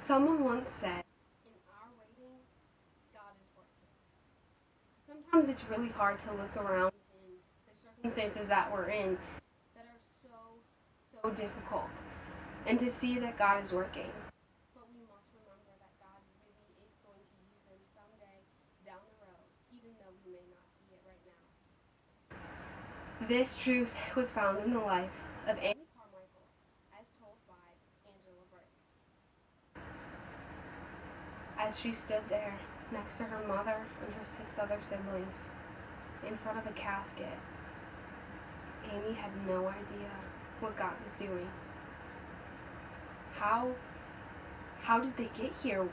Someone once said, in our waiting, God is working. Sometimes it's really hard to look around in the circumstances that we're in that are so difficult and to see that God is working. But we must remember that God really is going to use them someday down the road, even though we may not see it right now. This truth was found in the life of Amy Carmichael, as told by Angela Brick. As she stood there next to her mother and her 6 other siblings in front of a casket, Amy had no idea what God was doing. How did they get here?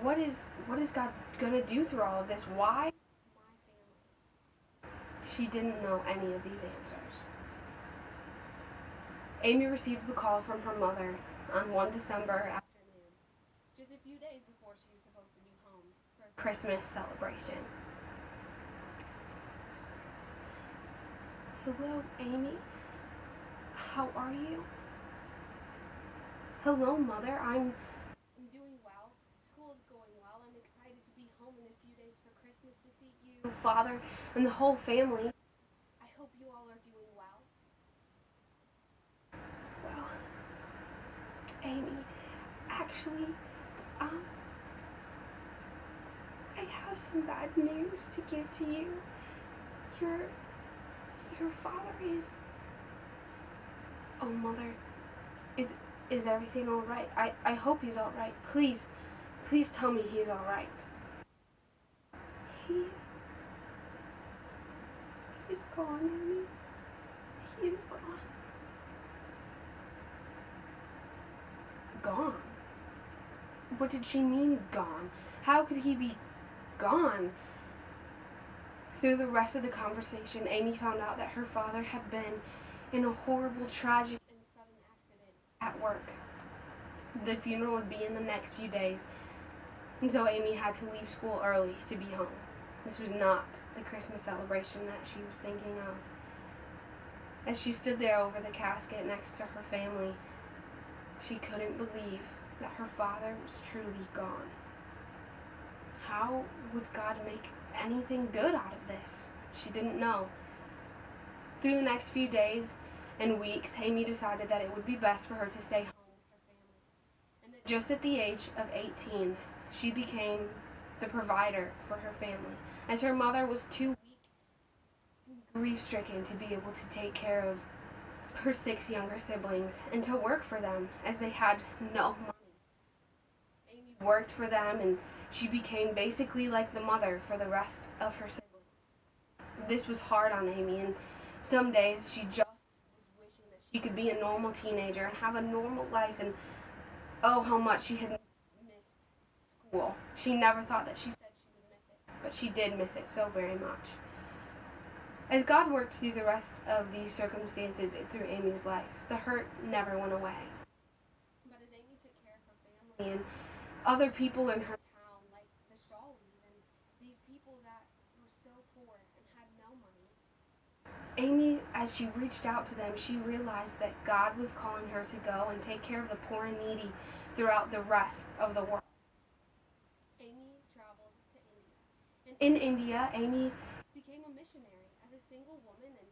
What is God gonna do through all of this? Why my family? She didn't know any of these answers. Amy received the call from her mother on one December afternoon, just a few days before she was supposed to be home for a Christmas celebration. Hello, Amy. How are you? Hello, Mother. I'm doing well. School is going well. I'm excited to be home in a few days for Christmas to see you, Father, and the whole family. I hope you all are doing well. Well, Amy, actually, I have some bad news to give to you. Your father is... Oh, Mother, is everything all right? I hope he's all right. Please tell me he's all right. He's gone, Amy. He is gone. Gone? What did she mean, gone? How could he be gone? Through the rest of the conversation, Amy found out that her father had been in a horrible, tragic, and sudden accident at work. The funeral would be in the next few days, and so Amy had to leave school early to be home. This was not the Christmas celebration that she was thinking of. As she stood there over the casket next to her family, she couldn't believe that her father was truly gone. How would God make anything good out of this? She didn't know. Through the next few days and weeks, Amy decided that it would be best for her to stay home with her family. And that just at the age of 18, she became the provider for her family, as her mother was too weak and grief-stricken to be able to take care of her 6 younger siblings and to work for them, as they had no money. Amy worked for them, and she became basically like the mother for the rest of her siblings. This was hard on Amy, and some days she just was wishing that she could be a normal teenager and have a normal life, and oh, how much she had missed school. She never thought that she said she would miss it, but she did miss it so very much. As God worked through the rest of these circumstances through Amy's life, the hurt never went away. But as Amy took care of her family and other people in her town, like the Shawleys and these people that were so poor and had no money, Amy, as she reached out to them, she realized that God was calling her to go and take care of the poor and needy throughout the rest of the world. Amy traveled to India. And in India, Amy became a missionary as a single woman, and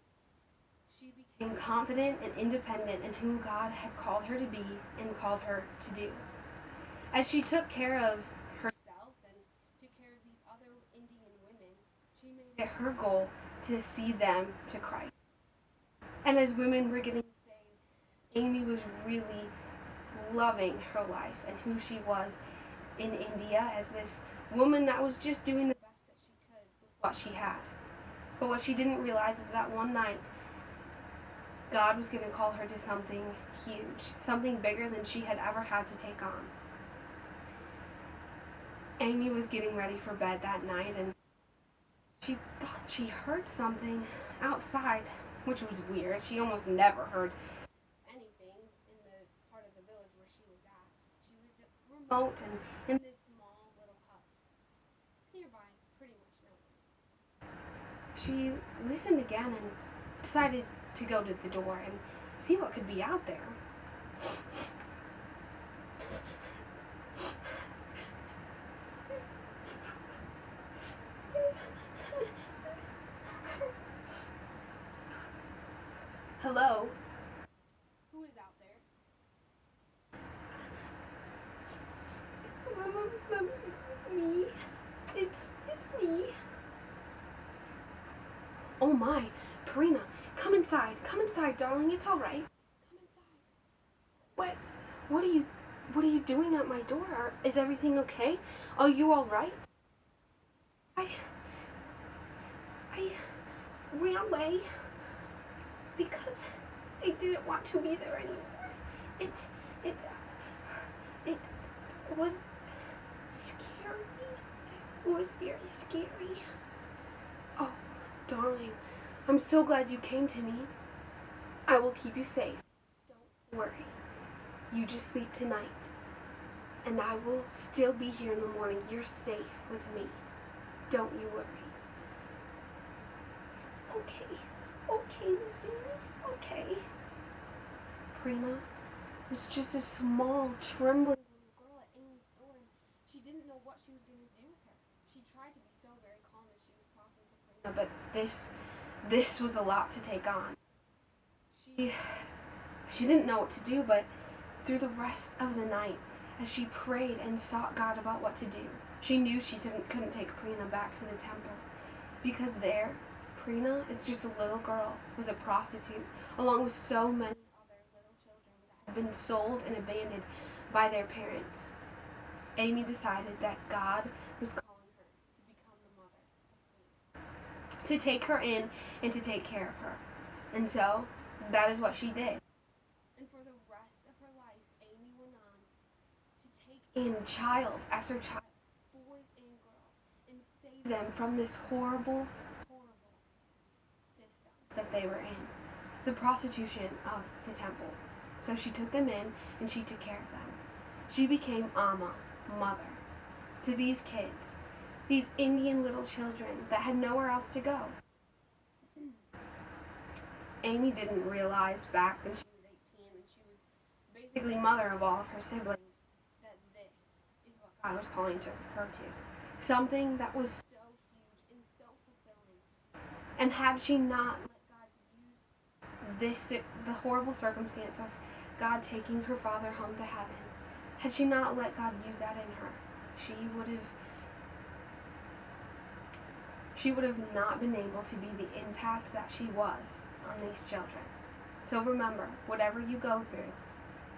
she became confident and independent in who God had called her to be and called her to do. As she took care of herself and took care of these other Indian women, she made it her goal to see them to Christ. And as women were getting saved, Amy was really loving her life and who she was in India as this woman that was just doing the best that she could with what she had. But what she didn't realize is that one night, God was going to call her to something huge, something bigger than she had ever had to take on. Amy was getting ready for bed that night, and she thought she heard something outside, which was weird. She almost never heard anything in the part of the village where she was at. She was remote and in this small little hut, nearby pretty much nowhere. She listened again and decided to go to the door and see what could be out there. Hello? Who is out there? Me. It's me. Oh my, Karina, come inside. Come inside, darling. It's all right. Come inside. What? What are you doing at my door? Is everything okay? Are you all right? I ran away because I didn't want to be there anymore. It it was scary. It was very scary. Oh, darling, I'm so glad you came to me. I will keep you safe. Don't worry. You just sleep tonight. And I will still be here in the morning. You're safe with me. Don't you worry. Okay, Missionary. Okay. Prina was just a small, trembling little girl at Amy's door, and she didn't know what she was going to do with her. She tried to be so very calm as she was talking to Prina, but this was a lot to take on. She didn't know what to do, but through the rest of the night, as she prayed and sought God about what to do, she knew she couldn't take Prina back to the temple, because there, Prina is just a little girl who was a prostitute, along with so many other little children that had been sold and abandoned by their parents. Amy decided that God was calling her to become the mother of Prina, to take her in and to take care of her. And so, that is what she did. And for the rest of her life, Amy went on to take in child after child, boys and girls, and save them from this horrible system that they were in, the prostitution of the temple. So she took them in and she took care of them. She became Amma, mother, to these kids, these Indian little children that had nowhere else to go. Amy didn't realize back when she was 18 and she was basically mother of all of her siblings that this is what God was calling her to. Something that was so huge and so fulfilling. And had she not let God use the horrible circumstance of God taking her father home to heaven, had she not let God use that in her, she would have not been able to be the impact that she was on these children. So remember, whatever you go through,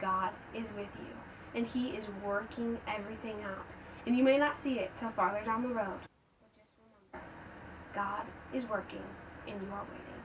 God is with you, and He is working everything out. And you may not see it till farther down the road, but just remember, God is working, and you are waiting.